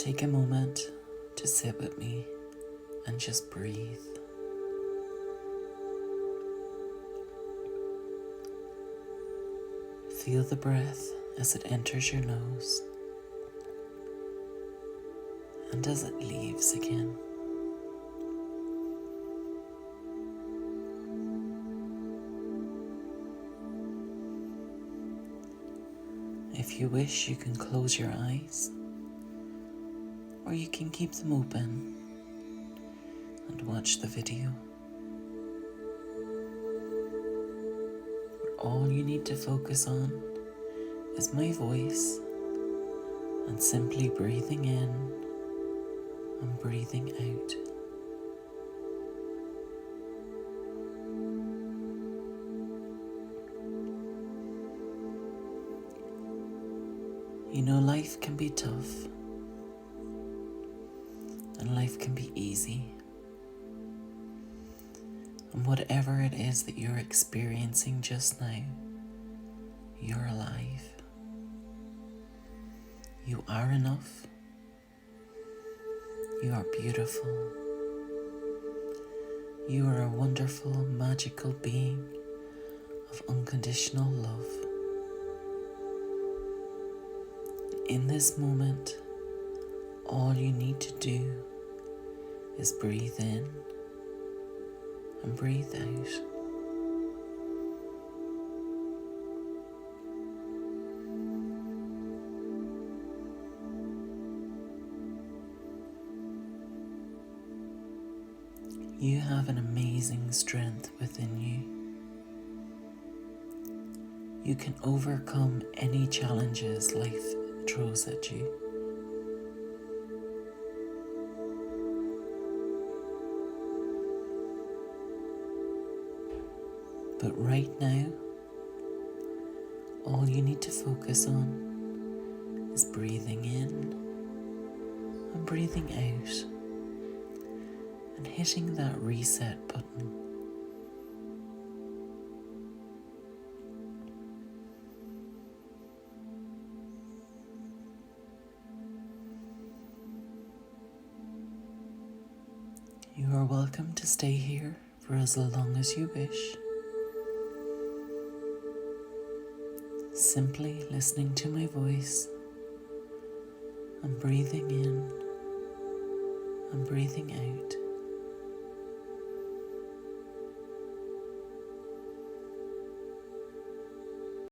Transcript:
Take a moment to sit with me and just breathe. Feel the breath as it enters your nose and as it leaves again. If you wish, you can close your eyes, or you can keep them open and watch the video. All you need to focus on is my voice and simply breathing in and breathing out. You know, life can be tough and life can be easy. And whatever it is that you're experiencing just now, you're alive. You are enough. You are beautiful. You are a wonderful, magical being of unconditional love. In this moment, all you need to do is breathe in and breathe out. You have an amazing strength within you. You can overcome any challenges life throws at you. But right now, all you need to focus on is breathing in and breathing out and hitting that reset button. You are welcome to stay here for as long as you wish, simply listening to my voice and breathing in and breathing out.